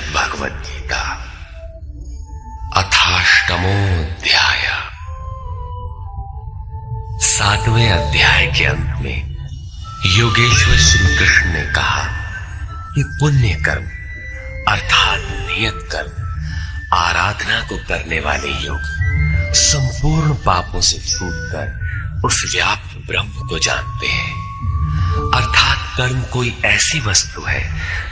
श्रीमद्भगवद गीता अथाष्टमोऽध्याय। 7वें अध्याय के अंत में योगेश्वर श्री कृष्ण ने कहा कि पुण्य कर्म अर्थात नियत कर्म आराधना को करने वाले योगी संपूर्ण पापों से छूटकर उस व्याप्त ब्रह्म को जानते हैं। अर्थात कर्म कोई ऐसी वस्तु है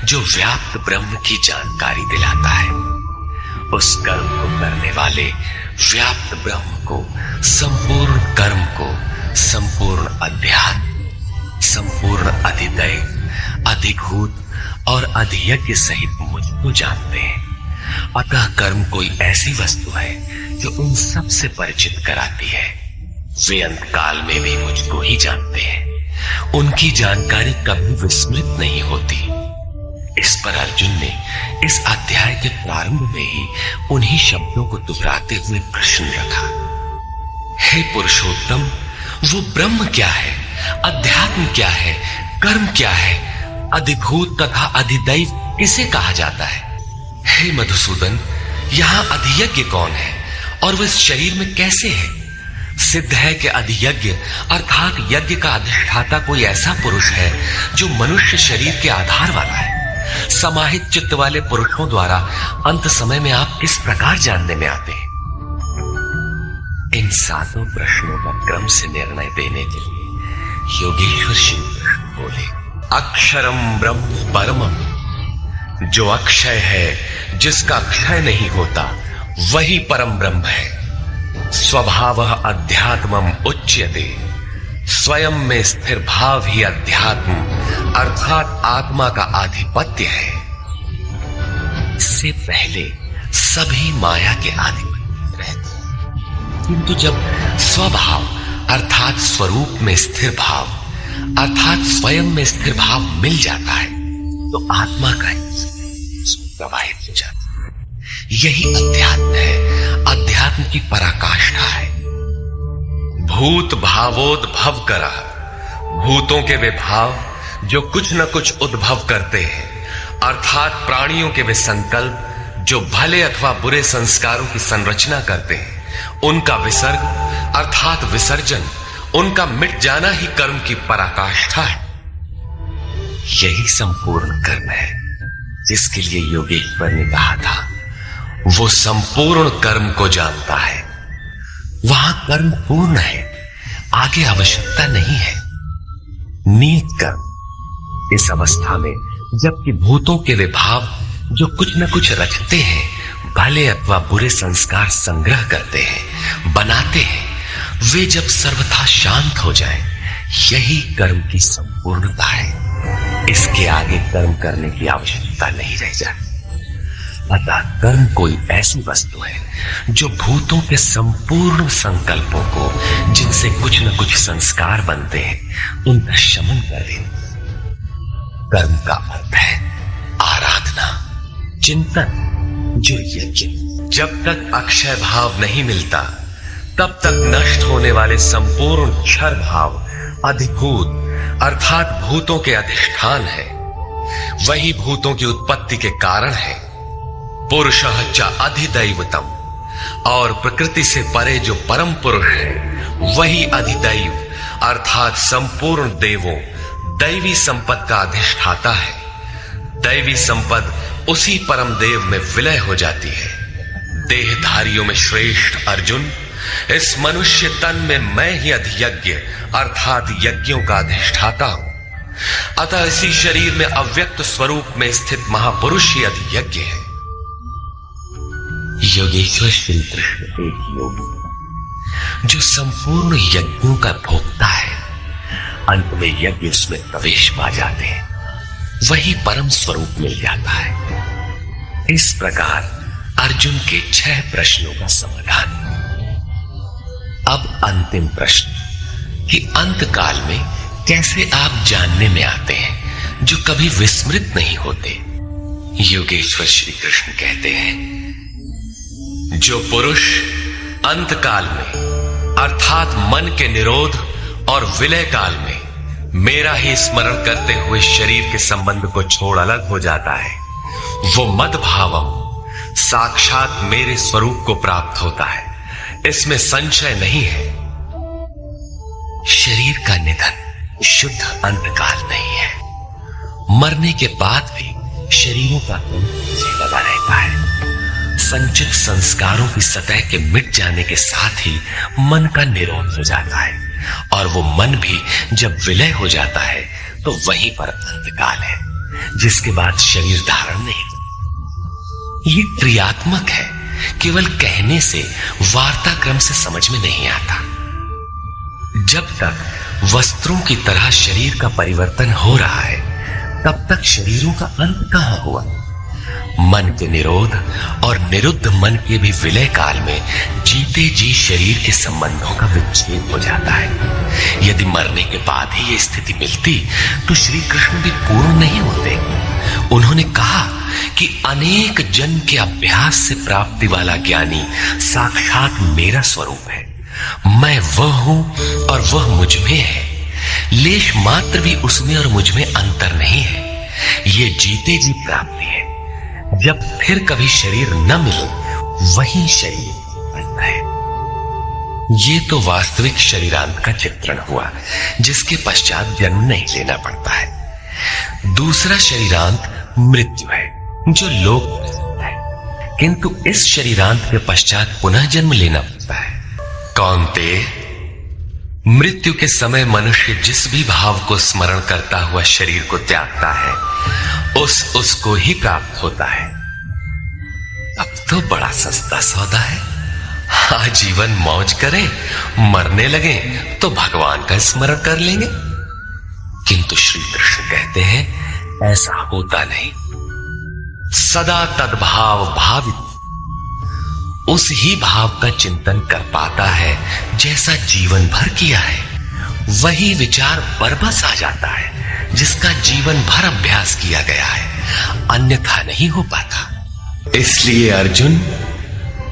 जो व्याप्त ब्रह्म की जानकारी दिलाता है। उस कर्म को करने वाले व्याप्त ब्रह्म को, संपूर्ण कर्म को, संपूर्ण अध्यात्म, संपूर्ण अधिदैव, अधिभूत और अधियज्ञ सहित मुझको जानते हैं। अतः कर्म कोई ऐसी वस्तु है जो उन सब से परिचित कराती है। वे अंतकाल में भी मुझको ही जानते हैं। उनकी जानकारी कभी विस्मृत नहीं होती। इस पर अर्जुन ने इस अध्याय के प्रारंभ में ही उन्हीं शब्दों को दोहराते हुए प्रश्न रखा। हे पुरुषोत्तम, वो ब्रह्म क्या है, अध्यात्म क्या है, कर्म क्या है, अधिभूत तथा अधिदैव किसे कहा जाता है? हे मधुसूदन, यहां अधियज्ञ कौन है और वह इस शरीर में कैसे है? सिद्ध है कि अधियज्ञ अर्थात यज्ञ का अधिष्ठाता कोई ऐसा पुरुष है जो मनुष्य शरीर के आधार वाला है। समाहित चित्त वाले पुरुषों द्वारा अंत समय में आप किस प्रकार जानने में आते हैं? इन 7 प्रश्नों का क्रम से निर्णय देने के लिए योगेश्वर श्री कृष्ण बोले, अक्षरम ब्रह्म परमम, जो अक्षय है, जिसका क्षय नहीं होता, वही परम ब्रह्म है। स्वभावः अध्यात्मम उच्यते, स्वयं में स्थिर भाव ही अध्यात्म अर्थात आत्मा का आधिपत्य है। इससे पहले सभी माया के आधिपत्य रहते हैं, किंतु जब स्वभाव अर्थात स्वरूप में स्थिर भाव अर्थात स्वयं में स्थिर भाव मिल जाता है तो आत्मा का प्रवाहित हो जाता है। यही अध्यात्म है, अध्यात्म की पराकाष्ठा है। भूत भावोद्भव करा, भूतों के वे भाव जो कुछ न कुछ उद्भव करते हैं, अर्थात प्राणियों के वे संकल्प जो भले अथवा बुरे संस्कारों की संरचना करते हैं, उनका विसर्ग अर्थात विसर्जन, उनका मिट जाना ही कर्म की पराकाष्ठा है। यही संपूर्ण कर्म है जिसके लिए योगेश्वर ने कहा था वो संपूर्ण कर्म को जानता है। वहां कर्म पूर्ण है, आगे आवश्यकता नहीं है। नियत कर्म इस अवस्था में जबकि भूतों के वे भाव जो कुछ न कुछ रचते हैं, भले अथवा बुरे संस्कार संग्रह करते हैं, बनाते हैं, वे जब सर्वथा शांत हो जाए, यही कर्म की संपूर्णता है। इसके आगे कर्म करने की आवश्यकता नहीं रह जाती। अतः कर्म कोई ऐसी वस्तु है जो भूतों के संपूर्ण संकल्पों को, जिनसे कुछ न कुछ संस्कार बनते हैं, उनका शमन कर देती। कर्म का अर्थ है आराधना, चिंतन, जो यज्ञ। जब तक अक्षय भाव नहीं मिलता तब तक नष्ट होने वाले संपूर्ण क्षर भाव अधिभूत अर्थात भूतों के अधिष्ठान है। वही भूतों की उत्पत्ति के कारण है। पुरुषः च अधिदैवतम, और प्रकृति से परे जो परम पुरुष है वही अधिदैव अर्थात संपूर्ण देवों, दैवी संपद का अधिष्ठाता है। दैवी संपद उसी परम देव में विलय हो जाती है। देहधारियों में श्रेष्ठ अर्जुन, इस मनुष्य तन में मैं ही अधियज्ञ अर्थात यज्ञों का अधिष्ठाता हूं। अतः इसी शरीर में अव्यक्त स्वरूप में स्थित महापुरुष ही अधियज्ञ है। योगेश्वर श्री कृष्ण एक योगी जो संपूर्ण यज्ञों का भोक्ता है। अंत में यज्ञ उसमें प्रवेश पा जाते हैं, वही परम स्वरूप मिल जाता है। इस प्रकार अर्जुन के 6 प्रश्नों का समाधान। अब अंतिम प्रश्न कि अंत काल में कैसे आप जानने में आते हैं जो कभी विस्मृत नहीं होते। योगेश्वर श्री कृष्ण कहते हैं, जो पुरुष अंत काल में अर्थात मन के निरोध और विलय काल में मेरा ही स्मरण करते हुए शरीर के संबंध को छोड़ अलग हो जाता है, वो मद भावम साक्षात मेरे स्वरूप को प्राप्त होता है, इसमें संशय नहीं है। शरीर का निधन शुद्ध अंतकाल नहीं है। मरने के बाद भी शरीरों का अंत लगा रहता है। संचित संस्कारों की सतह के मिट जाने के साथ ही मन का निरोध हो जाता है, और वो मन भी जब विलय हो जाता है तो वहीं पर अंतकाल है, जिसके बाद शरीर धारण नहीं करता। ये क्रियात्मक है, केवल कहने से वार्ताक्रम से समझ में नहीं आता। जब तक वस्त्रों की तरह शरीर का परिवर्तन हो रहा है, तब तक शरीरों का अंत कहां हुआ। मन के निरोध और निरुद्ध मन के भी विलय काल में जीते जी शरीर के संबंधों का विच्छेद हो जाता है। यदि मरने के बाद ही ये स्थिति मिलती तो श्री कृष्ण भी पूर्ण नहीं होते। उन्होंने कहा कि अनेक जन्म के अभ्यास से प्राप्ति वाला ज्ञानी साक्षात मेरा स्वरूप है। मैं वह हूं और वह मुझ में है। लेश मात्र भी उसमें और मुझ में अंतर नहीं है। ये जीते जी प्राप्ति है। जब फिर कभी शरीर न मिले वही शरीर बनता है। ये तो वास्तविक शरीरांत का चित्रण हुआ, जिसके पश्चात जन्म नहीं लेना पड़ता है। दूसरा शरीरांत मृत्यु है, जो लोक है, किंतु इस शरीरांत के पश्चात पुनः जन्म लेना पड़ता है। कौन्तेय, मृत्यु के समय मनुष्य जिस भी भाव को स्मरण करता हुआ शरीर को त्यागता है, उसको ही प्राप्त होता है। अब तो बड़ा सस्ता सौदा है। आजीवन मौज करें, मरने लगे तो भगवान का स्मरण कर लेंगे। किंतु श्री कृष्ण कहते हैं ऐसा होता नहीं। सदा तद्भाव भावित उस ही भाव का चिंतन कर पाता है जैसा जीवन भर किया है। वही विचार बरबस आ जाता है जिसका जीवन भर अभ्यास किया गया है, अन्यथा नहीं हो पाता। इसलिए अर्जुन,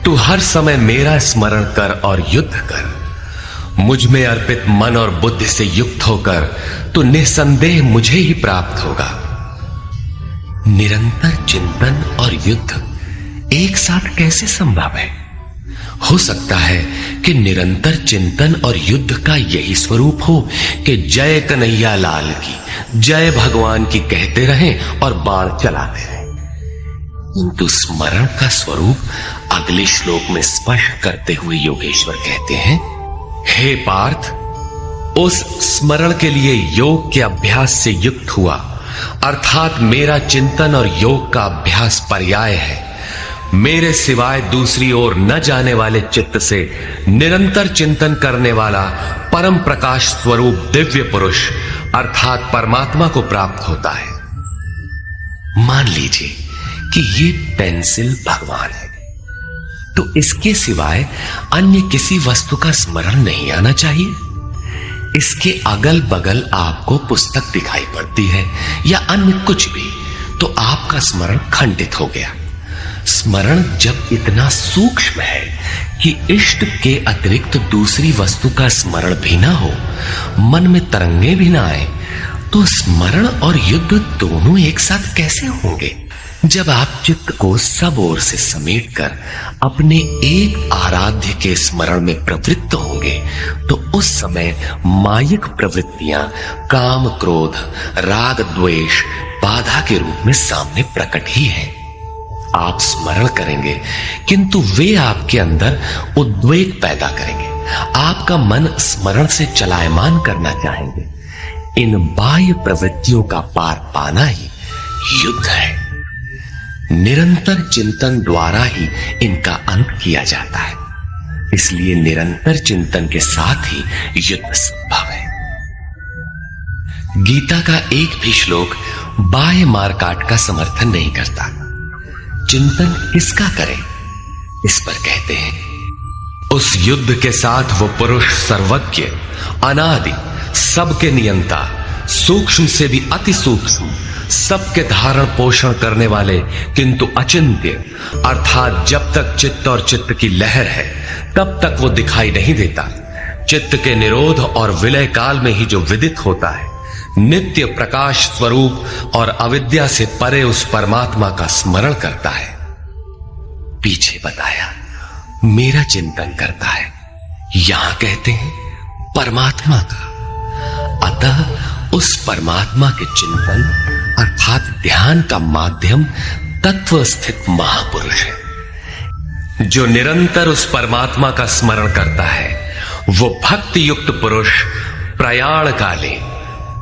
तू हर समय मेरा स्मरण कर और युद्ध कर। मुझ में अर्पित मन और बुद्धि से युक्त होकर तू निसंदेह मुझे ही प्राप्त होगा। निरंतर चिंतन और युद्ध एक साथ कैसे संभव है? हो सकता है कि निरंतर चिंतन और युद्ध का यही स्वरूप हो कि जय कन्हैया लाल की, जय भगवान की कहते रहें और बाण चलाते रहें। किंतु स्मरण का स्वरूप अगले श्लोक में स्पष्ट करते हुए योगेश्वर कहते हैं, हे पार्थ, उस स्मरण के लिए योग के अभ्यास से युक्त हुआ, अर्थात मेरा चिंतन और योग का अभ्यास पर्याय है। मेरे सिवाय दूसरी ओर न जाने वाले चित्त से निरंतर चिंतन करने वाला परम प्रकाश स्वरूप दिव्य पुरुष अर्थात परमात्मा को प्राप्त होता है। मान लीजिए कि ये पेंसिल भगवान है, तो इसके सिवाय अन्य किसी वस्तु का स्मरण नहीं आना चाहिए। इसके अगल बगल आपको पुस्तक दिखाई पड़ती है या अन्य कुछ भी, तो आपका स्मरण खंडित हो गया। स्मरण जब इतना सूक्ष्म है कि इष्ट के अतिरिक्त दूसरी वस्तु का स्मरण भी ना हो, मन में तरंगे भी ना आए, तो स्मरण और युद्ध दोनों एक साथ कैसे होंगे? जब आप चित्त को सब ओर से समेटकर अपने एक आराध्य के स्मरण में प्रवृत्त होंगे, तो उस समय मायिक प्रवृत्तियां काम, क्रोध, राग, द्वेष बाधा के रूप में सामने प्रकट ही है। आप स्मरण करेंगे किंतु वे आपके अंदर उद्वेग पैदा करेंगे। आपका मन स्मरण से चलायमान करना चाहेंगे। इन बाह्य प्रवृत्तियों का पार पाना ही युद्ध है। निरंतर चिंतन द्वारा ही इनका अंत किया जाता है। इसलिए निरंतर चिंतन के साथ ही युद्ध संभव है। गीता का एक भी श्लोक बाह्य मारकाट का समर्थन नहीं करता। चिंतन किसका करें, इस पर कहते हैं, उस युद्ध के साथ वो पुरुष सर्वज्ञ, अनादि, सबके नियंता, सूक्ष्म से भी अति सूक्ष्म, सबके धारण पोषण करने वाले किंतु अचिंत्य, अर्थात जब तक चित्त और चित्त की लहर है तब तक वो दिखाई नहीं देता। चित्त के निरोध और विलय काल में ही जो विदित होता है, नित्य प्रकाश स्वरूप और अविद्या से परे उस परमात्मा का स्मरण करता है। पीछे बताया मेरा चिंतन करता है, यहां कहते हैं परमात्मा का। अतः उस परमात्मा के चिंतन अर्थात ध्यान का माध्यम तत्व स्थित महापुरुष है। जो निरंतर उस परमात्मा का स्मरण करता है वो भक्ति युक्त पुरुष प्रयाण काले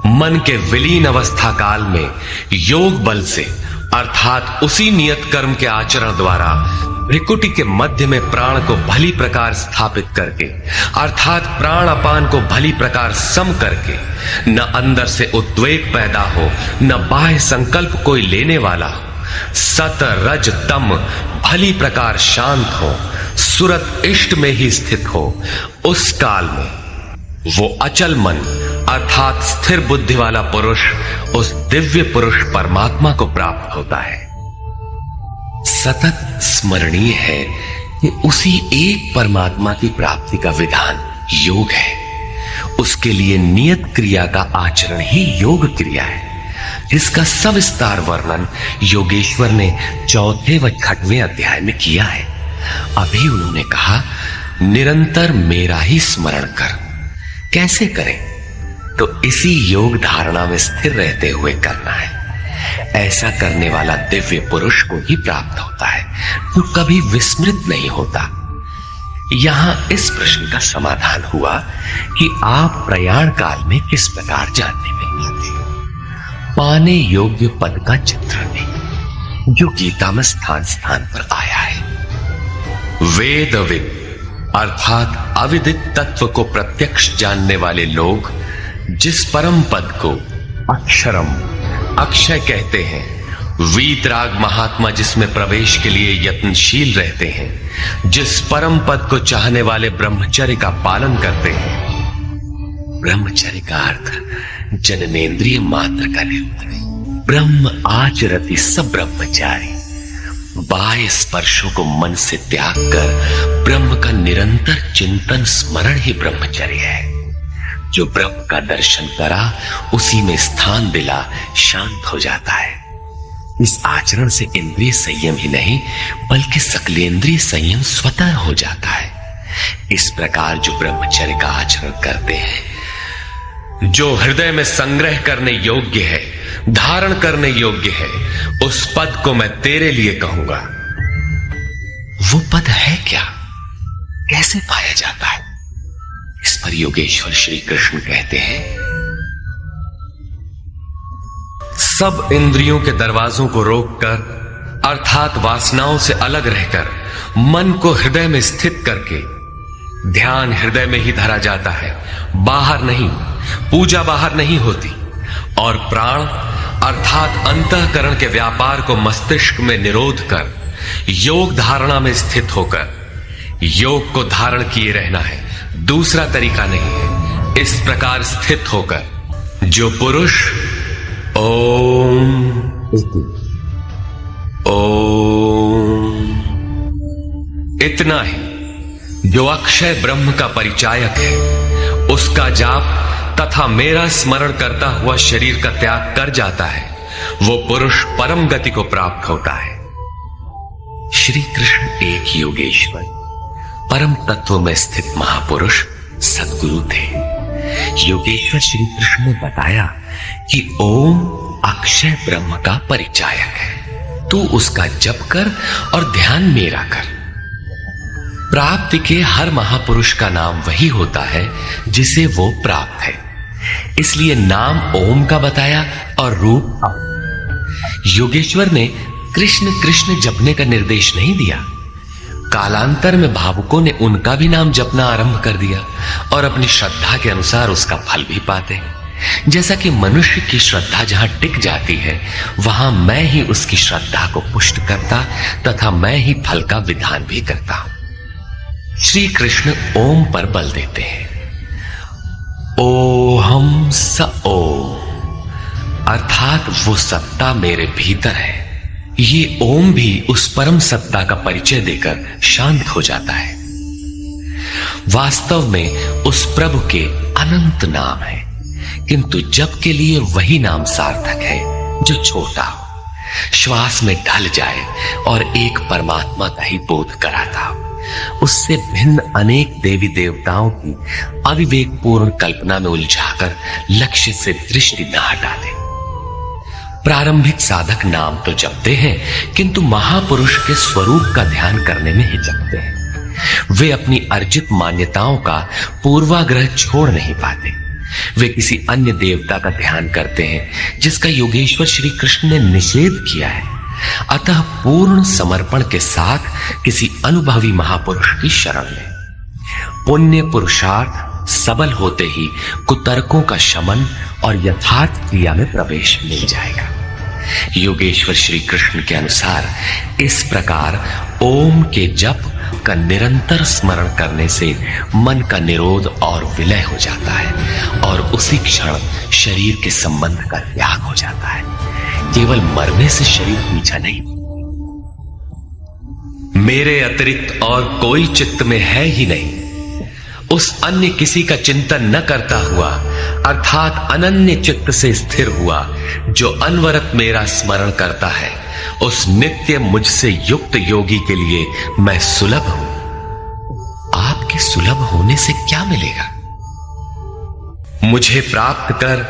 मन के विलीन अवस्था काल में योग बल से अर्थात उसी नियत कर्म के आचरण द्वारा भ्रिकुटी के मध्य में प्राण को भली प्रकार स्थापित करके अर्थात प्राण अपान को भली प्रकार सम करके न अंदर से उद्वेग पैदा हो न बाह्य संकल्प कोई लेने वाला हो, सत रज तम भली प्रकार शांत हो, सुरत इष्ट में ही स्थित हो, उस काल में वो अचल मन अर्थात स्थिर बुद्धि वाला पुरुष उस दिव्य पुरुष परमात्मा को प्राप्त होता है। सतत स्मरणीय है कि उसी एक परमात्मा की प्राप्ति का विधान योग है। उसके लिए नियत क्रिया का आचरण ही योग क्रिया है, जिसका सविस्तार वर्णन योगेश्वर ने 4 व 6वें अध्याय में किया है। अभी उन्होंने कहा निरंतर मेरा ही स्मरण कर। कैसे करें? तो इसी योग धारणा में स्थिर रहते हुए करना है। ऐसा करने वाला दिव्य पुरुष को ही प्राप्त होता है, तो कभी विस्मृत नहीं होता। यहां इस प्रश्न का समाधान हुआ कि आप प्रयाण काल में किस प्रकार जानने में आते हैं। पाने योग्य पद का चित्रण नहीं, जो गीता में स्थान स्थान पर आया है। वेदविद अर्थात अविदित तत्व को प्रत्यक्ष जानने वाले लोग जिस परम पद को अक्षरम अक्षय कहते हैं, वीतराग महात्मा जिसमें प्रवेश के लिए यत्नशील रहते हैं, जिस परम पद को चाहने वाले ब्रह्मचर्य का पालन करते हैं। ब्रह्मचर्य का अर्थ जननेन्द्रिय मात्र का नियंत्रण है। ब्रह्म आचरति सब ब्रह्मचारी, बाह्य स्पर्शों को मन से त्याग कर ब्रह्म का निरंतर चिंतन स्मरण ही ब्रह्मचर्य है। जो ब्रह्म का दर्शन करा उसी में स्थान दिला शांत हो जाता है। इस आचरण से इंद्रिय संयम ही नहीं बल्कि सकलेंद्रिय संयम स्वतः हो जाता है। इस प्रकार जो ब्रह्मचर्य का आचरण करते हैं, जो हृदय में संग्रह करने योग्य है, धारण करने योग्य है, उस पद को मैं तेरे लिए कहूंगा। वो पद है क्या? कैसे पाया जाता है? इस पर योगेश्वर श्री कृष्ण कहते हैं, सब इंद्रियों के दरवाजों को रोककर अर्थात वासनाओं से अलग रहकर मन को हृदय में स्थित करके ध्यान हृदय में ही धरा जाता है, बाहर नहीं। पूजा बाहर नहीं होती। और प्राण अर्थात अंतःकरण के व्यापार को मस्तिष्क में निरोध कर योग धारणा में स्थित होकर योग को धारण किए रहना है, दूसरा तरीका नहीं है। इस प्रकार स्थित होकर जो पुरुष ओम इतना ही जो अक्षय ब्रह्म का परिचायक है, उसका जाप तथा मेरा स्मरण करता हुआ शरीर का त्याग कर जाता है, वो पुरुष परम गति को प्राप्त होता है। श्री कृष्ण एक योगेश्वर परम तत्व में स्थित महापुरुष सद्गुरु थे। योगेश्वर श्री कृष्ण ने बताया कि ओम अक्षय ब्रह्म का परिचायक है, तू उसका जप कर और ध्यान मेरा कर। प्राप्ति के हर महापुरुष का नाम वही होता है जिसे वो प्राप्त है, इसलिए नाम ओम का बताया और रूप। योगेश्वर ने कृष्ण कृष्ण जपने का निर्देश नहीं दिया। कालांतर में भावुकों ने उनका भी नाम जपना आरंभ कर दिया और अपनी श्रद्धा के अनुसार उसका फल भी पाते हैं। जैसा कि मनुष्य की श्रद्धा जहां टिक जाती है, वहां मैं ही उसकी श्रद्धा को पुष्ट करता तथा मैं ही फल का विधान भी करता हूं। श्री कृष्ण ओम पर बल देते हैं। ओहम स ओम अर्थात वो सत्ता मेरे भीतर है। ये ओम भी उस परम सत्ता का परिचय देकर शांत हो जाता है। वास्तव में उस प्रभु के अनंत नाम है, किंतु जप के लिए वही नाम सार्थक है जो छोटा हो, श्वास में ढल जाए और एक परमात्मा का ही बोध कराता हो। उससे भिन्न अनेक देवी देवताओं की अविवेकपूर्ण कल्पना में उलझाकर लक्ष्य से दृष्टि न हटा दे। प्रारंभिक साधक नाम तो जपते हैं, किंतु महापुरुष के स्वरूप का ध्यान करने में हिचकते हैं। वे अपनी अर्जित मान्यताओं का पूर्वाग्रह छोड़ नहीं पाते। वे किसी अन्य देवता का ध्यान करते हैं जिसका योगेश्वर श्री कृष्ण ने निषेध किया है। अतः पूर्ण समर्पण के साथ किसी अनुभवी महापुरुष की शरण लें। पुण्य पुरुषार्थ सबल होते ही कुतर्कों का शमन और यथार्थ क्रिया में प्रवेश मिल जाएगा। योगेश्वर श्री कृष्ण के अनुसार इस प्रकार ओम के जप का निरंतर स्मरण करने से मन का निरोध और विलय हो जाता है और उसी क्षण शरीर के संबंध का त्याग हो जाता है। केवल मरने से शरीर पीछा नहीं। मेरे अतिरिक्त और कोई चित्त में है ही नहीं। उस अन्य किसी का चिंतन न करता हुआ अर्थात अनन्य चित्त से स्थिर हुआ जो अनवरत मेरा स्मरण करता है, उस नित्य मुझसे युक्त योगी के लिए मैं सुलभ हूं। आपके सुलभ होने से क्या मिलेगा? मुझे प्राप्त कर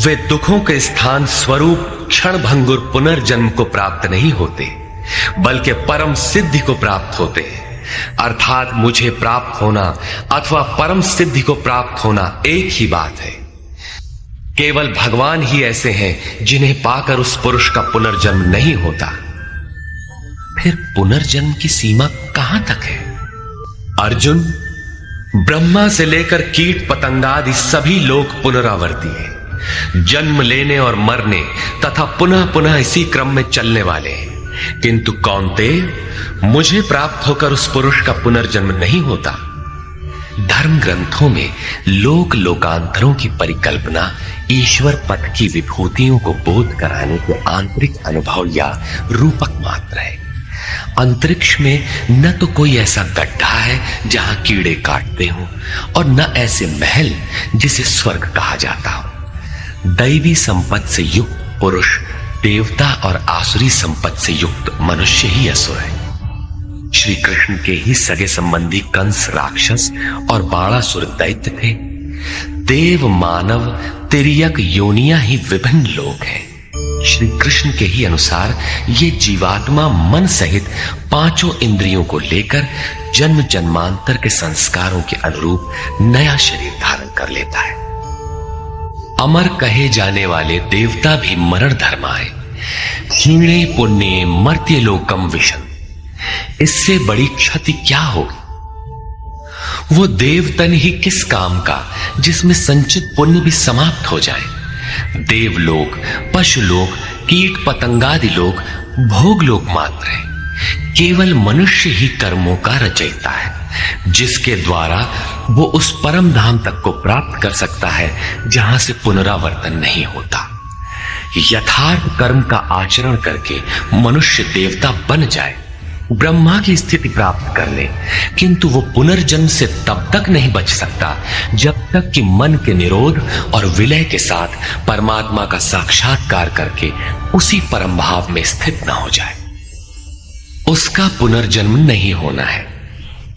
वे दुखों के स्थान स्वरूप क्षण भंगुर पुनर्जन्म को प्राप्त नहीं होते, बल्कि परम सिद्धि को प्राप्त होते हैं। अर्थात मुझे प्राप्त होना अथवा परम सिद्धि को प्राप्त होना एक ही बात है। केवल भगवान ही ऐसे हैं जिन्हें पाकर उस पुरुष का पुनर्जन्म नहीं होता। फिर पुनर्जन्म की सीमा कहां तक है? अर्जुन, ब्रह्मा से लेकर कीट पतंगादि सभी लोग पुनरावर्ती हैं, जन्म लेने और मरने तथा पुनः पुनः इसी क्रम में चलने वाले हैं। किंतु कौन्तेय, मुझे प्राप्त होकर उस पुरुष का पुनर्जन्म नहीं होता। धर्म ग्रंथों में लोक लोकांतरों की परिकल्पना ईश्वर पद की विभूतियों को बोध कराने के आंतरिक अनुभव या रूपक मात्र है। अंतरिक्ष में न तो कोई ऐसा गड्ढा है जहां कीड़े काटते हों और न ऐसे महल जिसे स्वर्ग कहा जाता हो। दैवी संपत्ति से युक्त पुरुष देवता और आसुरी संपत्ति से युक्त मनुष्य ही असुर है। श्री कृष्ण के ही सगे संबंधी कंस राक्षस और बाणासुर दैत्य थे। देव मानव तिर्यक योनियां ही विभिन्न लोक हैं। श्री कृष्ण के ही अनुसार ये जीवात्मा मन सहित पांचों इंद्रियों को लेकर जन्म जन्मांतर के संस्कारों के अनुरूप नया शरीर धारण कर लेता है। अमर कहे जाने वाले देवता भी मरण धर्माए, क्षीणे पुण्य मर्त्य लोकम विशन। इससे बड़ी क्षति क्या होगी? वो देवतन ही किस काम का जिसमें संचित पुण्य भी समाप्त हो जाए। देवलोक, पशुलोक, कीट पतंगादि लोक भोग लोक मात्र है। केवल मनुष्य ही कर्मों का रचयिता है, जिसके द्वारा वो उस परम धाम तक को प्राप्त कर सकता है जहां से पुनरावर्तन नहीं होता। यथार्थ कर्म का आचरण करके मनुष्य देवता बन जाए, ब्रह्मा की स्थिति प्राप्त कर ले, किंतु वो पुनर्जन्म से तब तक नहीं बच सकता जब तक कि मन के निरोध और विलय के साथ परमात्मा का साक्षात्कार करके उसी परम भाव में स्थित न हो जाए। उसका पुनर्जन्म नहीं होना है,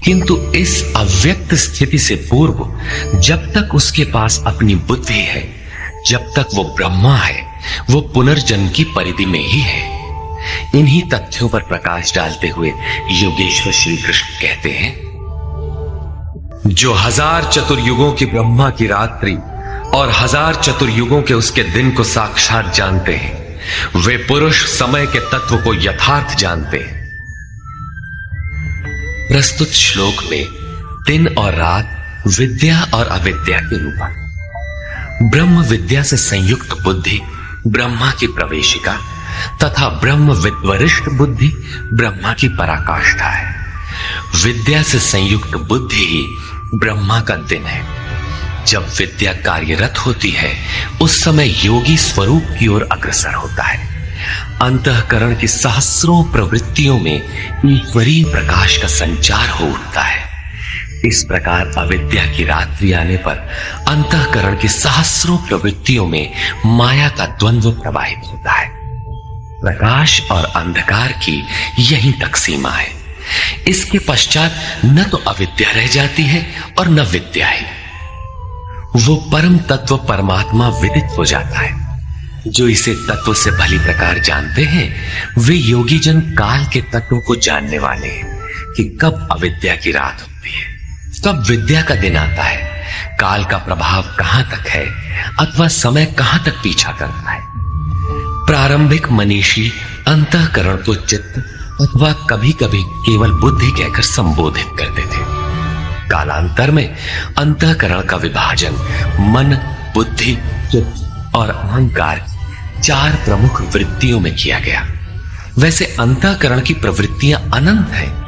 किंतु इस अव्यक्त स्थिति से पूर्व जब तक उसके पास अपनी बुद्धि है, जब तक वो ब्रह्मा है, वो पुनर्जन्म की परिधि में ही है। इन्हीं तथ्यों पर प्रकाश डालते हुए योगेश्वर श्री कृष्ण कहते हैं, जो 1000 चतुर्युगों की ब्रह्मा की रात्रि और 1000 चतुर्युगों के उसके दिन को साक्षात जानते हैं, वे पुरुष समय के तत्व को यथार्थ जानते हैं। प्रस्तुत श्लोक में दिन और रात विद्या और अविद्या के रूप, ब्रह्म विद्या से संयुक्त बुद्धि ब्रह्मा की प्रवेशिका तथा ब्रह्म विद्वरिष्ठ बुद्धि ब्रह्मा की पराकाष्ठा है। विद्या से संयुक्त बुद्धि ही ब्रह्मा का दिन है। जब विद्या कार्यरत होती है उस समय योगी स्वरूप की ओर अग्रसर होता है। अंतःकरण की सहस्रों प्रवृत्तियों में ईश्वरीय प्रकाश का संचार हो उठता है। इस प्रकार अविद्या की रात्रि आने पर अंतःकरण की सहस्रों प्रवृत्तियों में माया का द्वंद्व प्रवाहित होता है। प्रकाश और अंधकार की यहीं तक सीमा है। इसके पश्चात न तो अविद्या रह जाती है और न विद्या ही। वो परम तत्व परमात्मा विदित हो जाता है। जो इसे तत्व से भली प्रकार जानते हैं वे योगी जन काल के तत्व को जानने वाले हैं कि कब अविद्या की रात होती है, कब विद्या का दिन आता है, काल का प्रभाव कहां तक है अथवा समय कहां तक पीछा करता है। प्रारंभिक मनीषी अंतःकरण को चित्त अथवा कभी कभी केवल बुद्धि कहकर संबोधित करते थे। कालांतर में अंतःकरण का विभाजन मन, बुद्धि, चित्त और अहंकार 4 प्रमुख वृत्तियों में किया गया। वैसे अंतःकरण की प्रवृत्तियां अनंत हैं।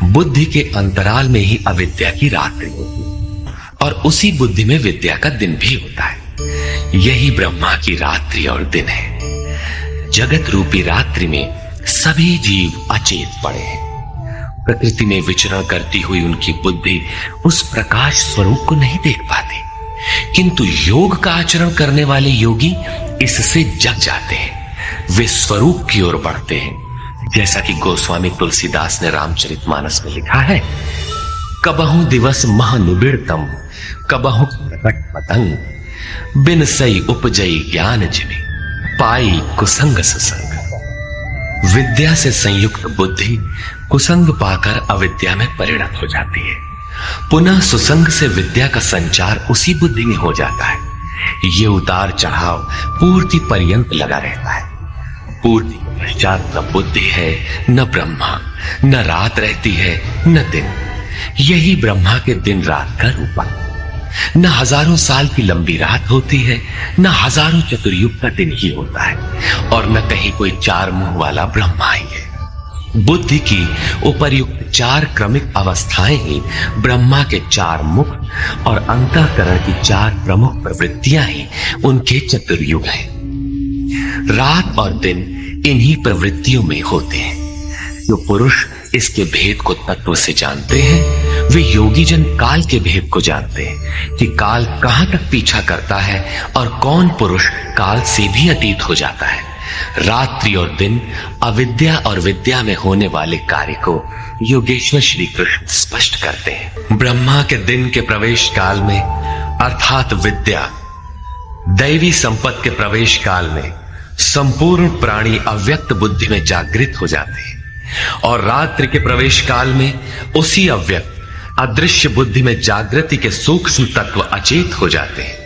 बुद्धि के अंतराल में ही अविद्या की रात्रि होती है और उसी बुद्धि में विद्या का दिन भी होता है। यही ब्रह्मा की रात्रि और दिन है। जगत रूपी रात्रि में सभी जीव अचेत पड़े हैं। प्रकृति में विचरण करती हुई उनकी बुद्धि उस प्रकाश स्वरूप को नहीं देख पाती, किंतु योग का आचरण करने वाले योगी इससे जग जाते हैं। वे स्वरूप की ओर बढ़ते हैं। जैसा कि गोस्वामी तुलसीदास ने रामचरितमानस में लिखा है, कबहु दिवस महानिबिड़तम कबहु प्रकट पतंग बिन सई उपजई ज्ञान जिमि पाई कुसंग सुसंग। विद्या से संयुक्त बुद्धि कुसंग पाकर अविद्या में परिणत हो जाती है। पुनः सुसंग से विद्या का संचार उसी बुद्धि में हो जाता है। ये उतार चढ़ाव पूर्ति पर्यंत लगा रहता है। पूर्ति के पश्चात न बुद्धि है न ब्रह्मा, न रात रहती है न दिन। यही ब्रह्मा के दिन रात का रूप है। न हजारों साल की लंबी रात होती है, न हजारों चतुर्युग का दिन ही होता है, और न कहीं कोई 4 मुंह वाला ब्रह्मा ही है। बुद्धि की उपर्युक्त 4 क्रमिक अवस्थाएं ही ब्रह्मा के 4 मुख और अंतःकरण की 4 प्रमुख प्रवृत्तियां ही उनके चतुर्युग हैं। रात और दिन इन्हीं प्रवृत्तियों में होते हैं। जो पुरुष इसके भेद को तत्व से जानते हैं वे योगी जन काल के भेद को जानते हैं कि काल कहां तक पीछा करता है और कौन पुरुष काल से भी अतीत हो जाता है। रात्रि और दिन अविद्या और विद्या में होने वाले कार्य को योगेश्वर श्री कृष्ण स्पष्ट करते हैं। ब्रह्मा के दिन के प्रवेश काल में अर्थात विद्या, दैवी संपत्ति के प्रवेश काल में संपूर्ण प्राणी अव्यक्त बुद्धि में जागृत हो जाते हैं, और रात्रि के प्रवेश काल में उसी अव्यक्त अदृश्य बुद्धि में जागृति के सूक्ष्म तत्व अचेत हो जाते हैं।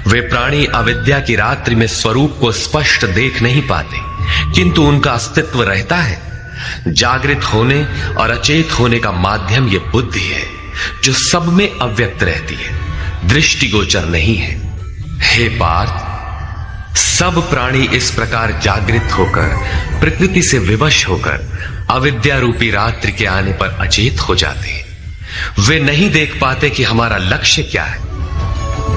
वे प्राणी अविद्या की रात्रि में स्वरूप को स्पष्ट देख नहीं पाते, किंतु उनका अस्तित्व रहता है। जागृत होने और अचेत होने का माध्यम ये बुद्धि है, जो सब में अव्यक्त रहती है, दृष्टिगोचर नहीं है। हे पार्थ, सब प्राणी इस प्रकार जागृत होकर प्रकृति से विवश होकर अविद्या रूपी रात्रि के आने पर अचेत हो जाते हैं। वे नहीं देख पाते कि हमारा लक्ष्य क्या है।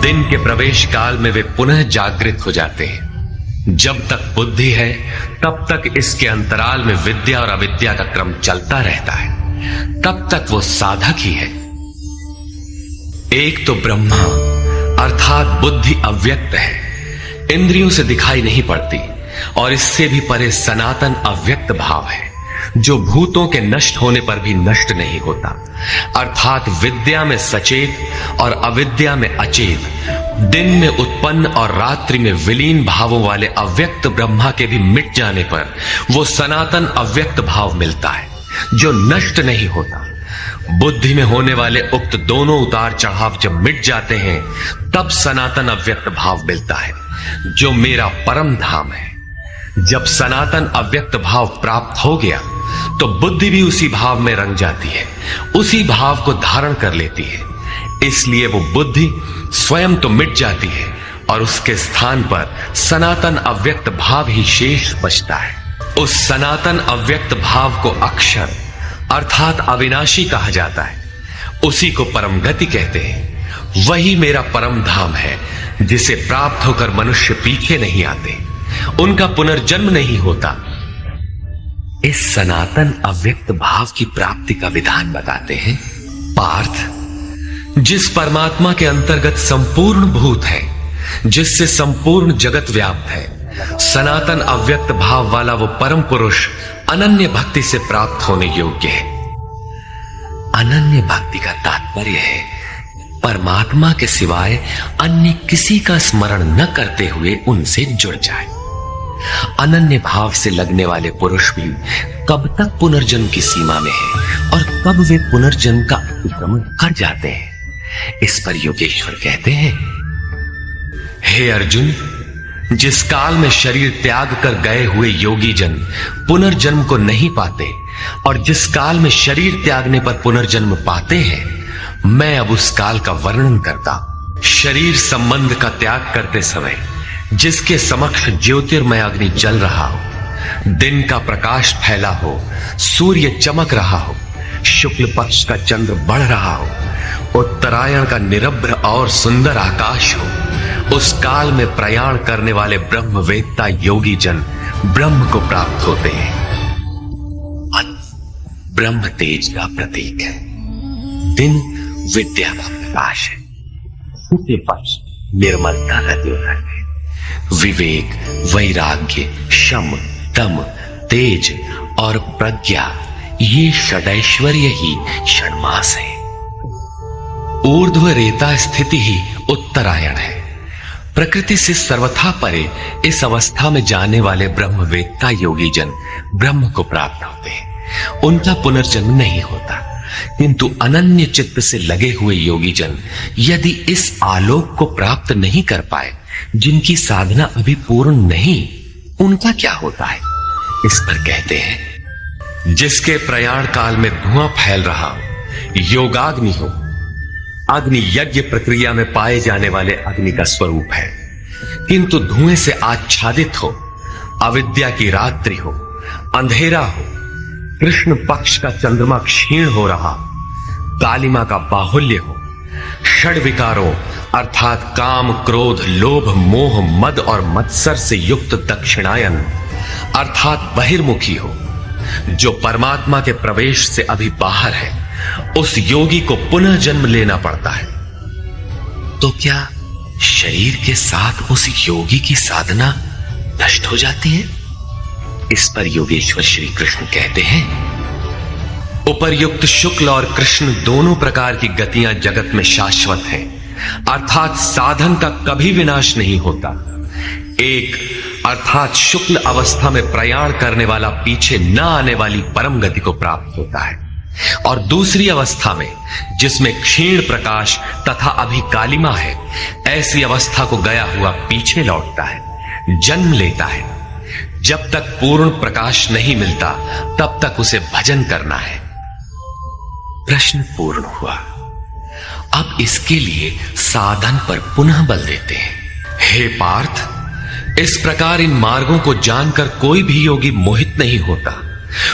दिन के प्रवेश काल में वे पुनः जागृत हो जाते हैं। जब तक बुद्धि है तब तक इसके अंतराल में विद्या और अविद्या का क्रम चलता रहता है। तब तक वो साधक ही है। एक तो ब्रह्मा अर्थात बुद्धि अव्यक्त है, इंद्रियों से दिखाई नहीं पड़ती, और इससे भी परे सनातन अव्यक्त भाव है, जो भूतों के नष्ट होने पर भी नष्ट नहीं होता। अर्थात विद्या में सचेत और अविद्या में अचेत, दिन में उत्पन्न और रात्रि में विलीन भावों वाले अव्यक्त ब्रह्मा के भी मिट जाने पर वो सनातन अव्यक्त भाव मिलता है, जो नष्ट नहीं होता। बुद्धि में होने वाले उक्त दोनों उतार चढ़ाव जब मिट जाते हैं तब सनातन अव्यक्त भाव मिलता है, जो मेरा परम धाम है। जब सनातन अव्यक्त भाव प्राप्त हो गया तो बुद्धि भी उसी भाव में रंग जाती है, उसी भाव को धारण कर लेती है। इसलिए वो बुद्धि स्वयं तो मिट जाती है और उसके स्थान पर सनातन अव्यक्त भाव ही शेष बचता है। उस सनातन अव्यक्त भाव को अक्षर अर्थात अविनाशी कहा जाता है। उसी को परम गति कहते हैं। वही मेरा परम धाम है, जिसे प्राप्त होकर मनुष्य पीछे नहीं आते, उनका पुनर्जन्म नहीं होता। इस सनातन अव्यक्त भाव की प्राप्ति का विधान बताते हैं। पार्थ, जिस परमात्मा के अंतर्गत संपूर्ण भूत है, जिससे संपूर्ण जगत व्याप्त है, सनातन अव्यक्त भाव वाला वो परम पुरुष अनन्य भक्ति से प्राप्त होने योग्य है। अनन्य भक्ति का तात्पर्य है परमात्मा के सिवाय अन्य किसी का स्मरण न करते हुए उनसे जुड़ जाए। अनन्य भाव से लगने वाले पुरुष भी कब तक पुनर्जन्म की सीमा में है और कब वे पुनर्जन्म का अतिक्रमण कर जाते हैं, इस पर योगेश्वर कहते हैं, हे अर्जुन, जिस काल में शरीर त्याग कर गए हुए योगी जन पुनर्जन्म को नहीं पाते और जिस काल में शरीर त्यागने पर पुनर्जन्म पाते हैं, मैं अब उस काल का वर्णन करता। शरीर संबंध का त्याग करते समय जिसके समक्ष ज्योतिर्मय अग्नि जल रहा हो, दिन का प्रकाश फैला हो, सूर्य चमक रहा हो, शुक्ल पक्ष का चंद्र बढ़ रहा हो, उत्तरायण का निरभ्र और सुंदर आकाश हो, उस काल में प्रयाण करने वाले ब्रह्मवेत्ता योगी जन ब्रह्म को प्राप्त होते हैं। ब्रह्म तेज का प्रतीक है, दिन विद्या का प्रकाश है, सूर्य पक्ष निर्मलता का द्योतक है, विवेक, वैराग्य, शम, दम, तेज और प्रज्ञा, ये षडैश्वर्य ही षण्मास है। ऊर्ध्व रेता स्थिति ही उत्तरायण है। प्रकृति से सर्वथा परे इस अवस्था में जाने वाले ब्रह्मवेत्ता योगी जन ब्रह्म को प्राप्त होते हैं। उनका पुनर्जन्म नहीं होता, किंतु अनन्य चित्त से लगे हुए योगी जन यदि इस आलोक को प्राप्त नहीं कर पाए, जिनकी साधना अभी पूर्ण नहीं, उनका क्या होता है? इस पर कहते हैं, जिसके प्रयाण काल में धुआं फैल रहा हो, योगाग्नि हो, अग्नि यज्ञ प्रक्रिया में पाए जाने वाले अग्नि का स्वरूप है, किंतु धुएं से आच्छादित हो, अविद्या की रात्रि हो, अंधेरा हो, कृष्ण पक्ष का चंद्रमा क्षीण हो रहा, कालिमा का बाहुल्य हो, षड विकारों अर्थात काम, क्रोध, लोभ, मोह, मद और मत्सर से युक्त दक्षिणायन अर्थात बहिर्मुखी हो, जो परमात्मा के प्रवेश से अभी बाहर है, उस योगी को पुनः जन्म लेना पड़ता है। तो क्या शरीर के साथ उस योगी की साधना नष्ट हो जाती है? इस पर योगेश्वर श्री कृष्ण कहते हैं, उपर्युक्त शुक्ल और कृष्ण दोनों प्रकार की गतियां जगत में शाश्वत हैं, अर्थात साधन का कभी विनाश नहीं होता। एक अर्थात शुक्ल अवस्था में प्रयाण करने वाला पीछे न आने वाली परम गति को प्राप्त होता है, और दूसरी अवस्था में जिसमें क्षीण प्रकाश तथा अभी कालिमा है, ऐसी अवस्था को गया हुआ पीछे लौटता है, जन्म लेता है। जब तक पूर्ण प्रकाश नहीं मिलता तब तक उसे भजन करना है। प्रश्न पूर्ण हुआ। अब इसके लिए साधन पर पुनः बल देते हैं। हे पार्थ, इस प्रकार इन मार्गों को जानकर कोई भी योगी मोहित नहीं होता।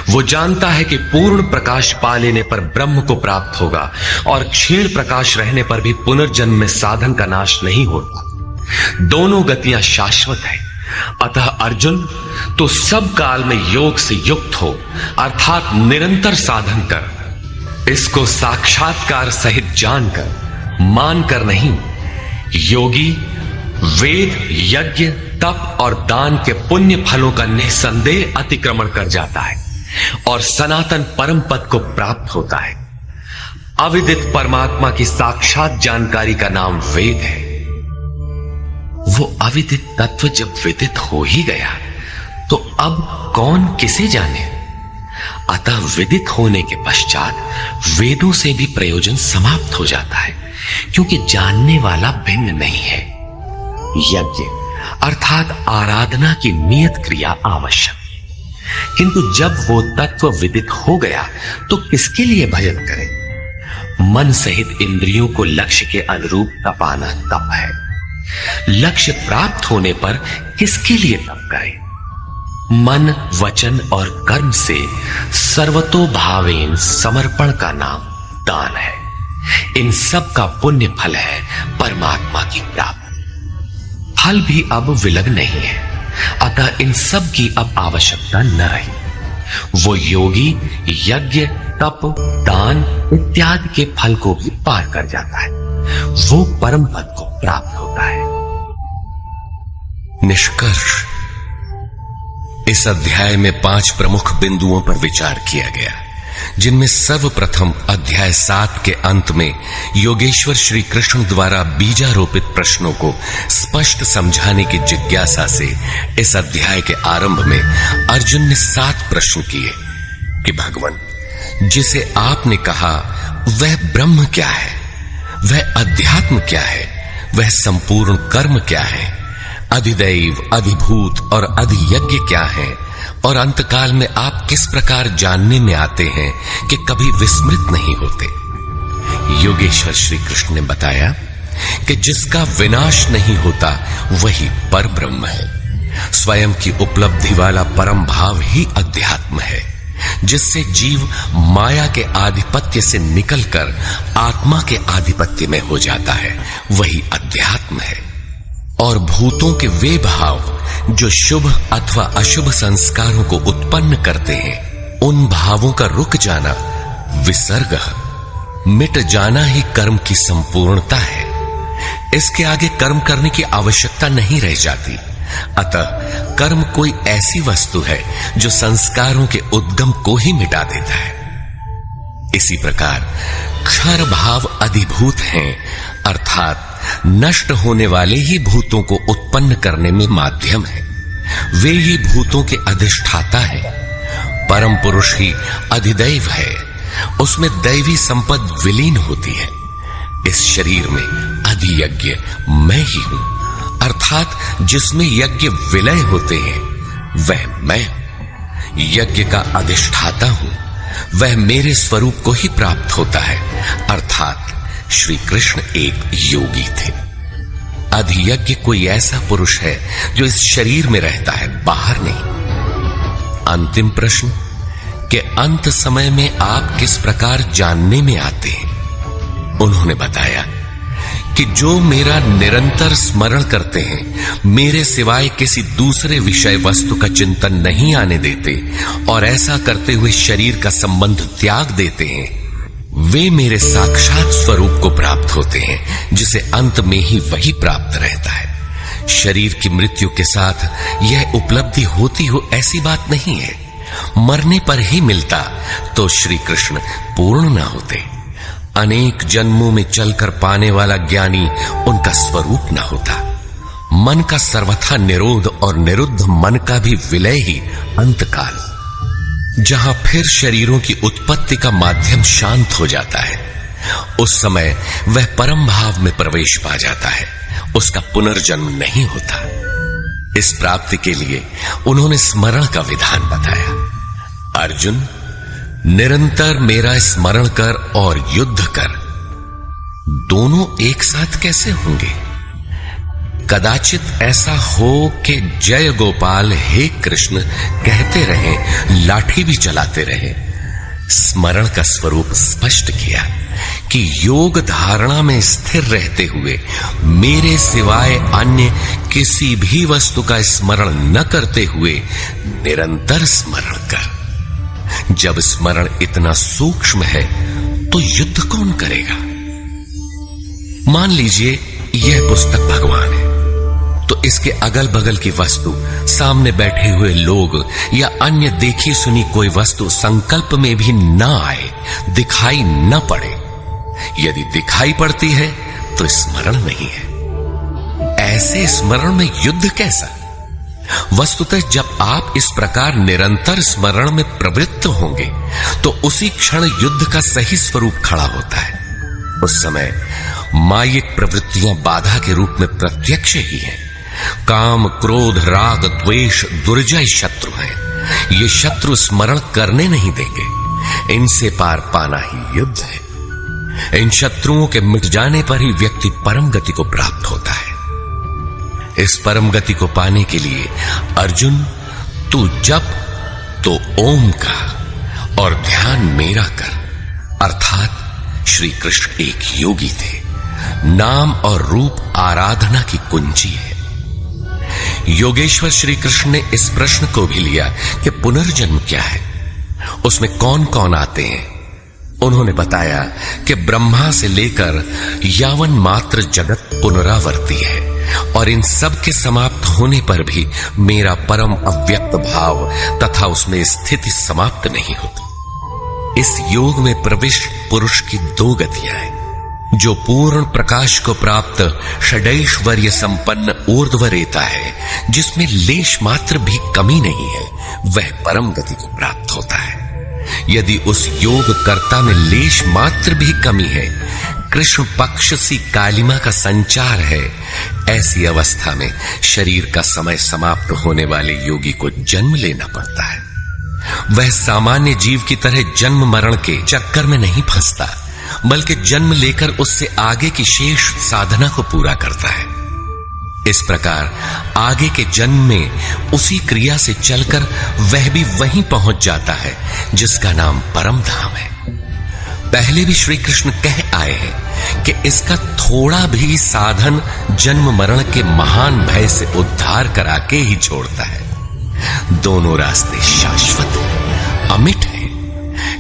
वो जानता है कि पूर्ण प्रकाश पा लेने पर ब्रह्म को प्राप्त होगा और क्षीण प्रकाश रहने पर भी पुनर्जन्म में साधन का नाश नहीं होता। दोनों गतियां शाश्वत है। अतः अर्जुन, तो सब काल में योग से युक्त हो, अर्थात निरंतर साधन कर। इसको साक्षात्कार सहित जानकर, मानकर नहीं। योगी वेद, यज्ञ, तप और दान के पुण्य फलों का निसंदेह अतिक्रमण कर जाता है और सनातन परम पद को प्राप्त होता है। अविदित परमात्मा की साक्षात जानकारी का नाम वेद है। वो अविदित तत्व जब विदित हो ही गया तो अब कौन किसे जाने। अतः विदित होने के पश्चात वेदों से भी प्रयोजन समाप्त हो जाता है, क्योंकि जानने वाला भिन्न नहीं है। यज्ञ अर्थात आराधना की नियत क्रिया आवश्यक, किंतु जब वो तत्व विदित हो गया तो किसके लिए भजन करें। मन सहित इंद्रियों को लक्ष्य के अनुरूप तपाना तप है। लक्ष्य प्राप्त होने पर किसके लिए तप करें। मन, वचन और कर्म से सर्वतोभावेन समर्पण का नाम दान है। इन सब का पुण्य फल है परमात्मा की प्राप्ति। फल भी अब विलग नहीं है, अतः इन सब की अब आवश्यकता न रही। वो योगी यज्ञ, तप, दान इत्यादि के फल को भी पार कर जाता है, वो परम पद को प्राप्त होता है। निष्कर्ष, इस अध्याय में 5 प्रमुख बिंदुओं पर विचार किया गया, जिनमें सर्वप्रथम अध्याय 7 के अंत में योगेश्वर श्री कृष्ण द्वारा बीजारोपित प्रश्नों को स्पष्ट समझाने की जिज्ञासा से इस अध्याय के आरंभ में अर्जुन ने 7 प्रश्न किए कि भगवान, जिसे आपने कहा वह ब्रह्म क्या है, वह अध्यात्म क्या है, वह संपूर्ण कर्म क्या है, अधिदैव, अधिभूत और अधियज्ञ क्या है, और अंतकाल में आप किस प्रकार जानने में आते हैं कि कभी विस्मृत नहीं होते। योगेश्वर श्री कृष्ण ने बताया कि जिसका विनाश नहीं होता वही पर ब्रह्म है। स्वयं की उपलब्धि वाला परम भाव ही अध्यात्म है, जिससे जीव माया के आधिपत्य से निकलकर आत्मा के आधिपत्य में हो जाता है, वही अध्यात्म है। और भूतों के वे भाव जो शुभ अथवा अशुभ संस्कारों को उत्पन्न करते हैं, उन भावों का रुक जाना, विसर्ग, मिट जाना ही कर्म की संपूर्णता है। इसके आगे कर्म करने की आवश्यकता नहीं रह जाती। अतः कर्म कोई ऐसी वस्तु है जो संस्कारों के उद्गम को ही मिटा देता है। इसी प्रकार क्षर भाव अधिभूत हैं, अर्थात नष्ट होने वाले ही भूतों को उत्पन्न करने में माध्यम है। वे ही भूतों के अधिष्ठाता है। परम पुरुष ही अधिदैव है, उसमें दैवी संपद विलीन होती है। इस शरीर में अधियज्ञ मैं ही हूं, अर्थात जिसमें यज्ञ विलय होते हैं वह मैं हूं। यज्ञ का अधिष्ठाता हूं, वह मेरे स्वरूप को ही प्राप्त होता है, अर्थात श्री कृष्ण एक योगी थे। अधियज्ञ कोई ऐसा पुरुष है जो इस शरीर में रहता है, बाहर नहीं। अंतिम प्रश्न कि अंत समय में आप किस प्रकार जानने में आते हैं। उन्होंने बताया कि जो मेरा निरंतर स्मरण करते हैं, मेरे सिवाय किसी दूसरे विषय वस्तु का चिंतन नहीं आने देते और ऐसा करते हुए शरीर का संबंध त्याग देते हैं, वे मेरे साक्षात स्वरूप को प्राप्त होते हैं, जिसे अंत में ही वही प्राप्त रहता है। शरीर की मृत्यु के साथ यह उपलब्धि होती हो ऐसी बात नहीं है। मरने पर ही मिलता तो श्री कृष्ण पूर्ण न होते। अनेक जन्मों में चलकर पाने वाला ज्ञानी उनका स्वरूप न होता। मन का सर्वथा निरोध और निरुद्ध मन का भी विलय ही अंतकाल, जहां फिर शरीरों की उत्पत्ति का माध्यम शांत हो जाता है, उस समय वह परम भाव में प्रवेश पा जाता है, उसका पुनर्जन्म नहीं होता। इस प्राप्ति के लिए उन्होंने स्मरण का विधान बताया। अर्जुन, निरंतर मेरा स्मरण कर और युद्ध कर, दोनों एक साथ कैसे होंगे? कदाचित ऐसा हो कि जय गोपाल हे कृष्ण कहते रहें, लाठी भी चलाते रहें। स्मरण का स्वरूप स्पष्ट किया कि योग धारणा में स्थिर रहते हुए मेरे सिवाय अन्य किसी भी वस्तु का स्मरण न करते हुए निरंतर स्मरण कर। जब स्मरण इतना सूक्ष्म है तो युद्ध कौन करेगा? मान लीजिए यह पुस्तक भगवान है, तो इसके अगल बगल की वस्तु, सामने बैठे हुए लोग या अन्य देखी सुनी कोई वस्तु संकल्प में भी न आए, दिखाई न पड़े। यदि दिखाई पड़ती है तो स्मरण नहीं है। ऐसे स्मरण में युद्ध कैसा? वस्तुतः जब आप इस प्रकार निरंतर स्मरण में प्रवृत्त होंगे तो उसी क्षण युद्ध का सही स्वरूप खड़ा होता है। उस समय मायिक प्रवृत्तियां बाधा के रूप में प्रत्यक्ष ही हैं। काम, क्रोध, राग, द्वेष दुर्जय शत्रु हैं। ये शत्रु स्मरण करने नहीं देंगे। इनसे पार पाना ही युद्ध है। इन शत्रुओं के मिट जाने पर ही व्यक्ति परम गति को प्राप्त होता है। इस परम गति को पाने के लिए अर्जुन, तू जप तो ओम का और ध्यान मेरा कर, अर्थात श्री कृष्ण एक योगी थे। नाम और रूप आराधना की कुंजी है। योगेश्वर श्री कृष्ण ने इस प्रश्न को भी लिया कि पुनर्जन्म क्या है। उसमें कौन कौन आते हैं? उन्होंने बताया कि ब्रह्मा से लेकर यावन मात्र जगत पुनरावर्ती है और इन सब के समाप्त होने पर भी मेरा परम अव्यक्त भाव तथा उसमें स्थिति समाप्त नहीं होती। इस योग में प्रविष्ट पुरुष की दो गतियां हैं। जो पूर्ण प्रकाश को प्राप्त षडैश्वर्य संपन्न ऊर्ध्वरेता है, जिसमें लेश मात्र भी कमी नहीं है, वह परम गति को प्राप्त होता है। यदि उस योग कर्ता में लेश मात्र भी कमी है, कृष्ण पक्ष सी कालिमा का संचार है, ऐसी अवस्था में शरीर का समय समाप्त होने वाले योगी को जन्म लेना पड़ता है। वह सामान्य जीव की तरह जन्म मरण के चक्कर में नहीं फंसता, बल्कि जन्म लेकर उससे आगे की शेष साधना को पूरा करता है। इस प्रकार आगे के जन्म में उसी क्रिया से चलकर वह भी वहीं पहुंच जाता है जिसका नाम परम धाम है। पहले भी श्री कृष्ण कह आए हैं कि इसका थोड़ा भी साधन जन्म मरण के महान भय से उद्धार करा के ही छोड़ता है। दोनों रास्ते शाश्वत हैं, अमिट हैं।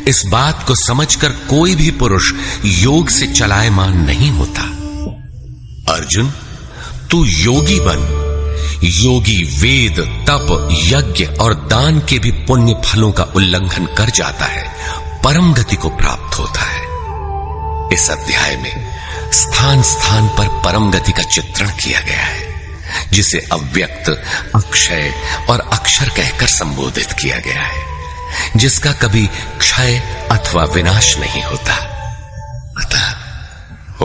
इस बात को समझकर कोई भी पुरुष योग से चलायमान नहीं होता। अर्जुन, तू योगी बन। योगी वेद, तप, यज्ञ और दान के भी पुण्य फलों का उल्लंघन कर जाता है, परम गति को प्राप्त होता है। इस अध्याय में स्थान स्थान पर परम गति का चित्रण किया गया है, जिसे अव्यक्त, अक्षय और अक्षर कहकर संबोधित किया गया है, जिसका कभी क्षय अथवा विनाश नहीं होता। अतः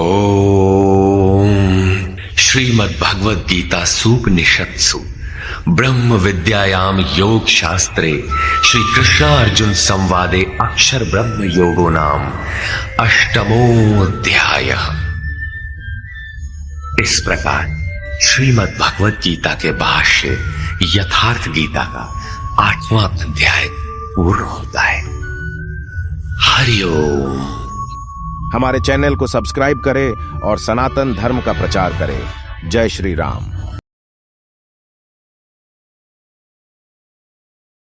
ओम श्रीमद् भगवद गीता सूपनिषत्सु ब्रह्म विद्यायाम योग शास्त्रे श्री कृष्ण अर्जुन संवादे अक्षर ब्रह्म योगो नाम अष्टमोऽध्याय। इस प्रकार श्रीमद् भगवद गीता के भाष्य यथार्थ गीता का 8वां अध्याय पूर्ण होता है। हरिओम। हमारे चैनल को सब्सक्राइब करें और सनातन धर्म का प्रचार करें। जय श्री राम।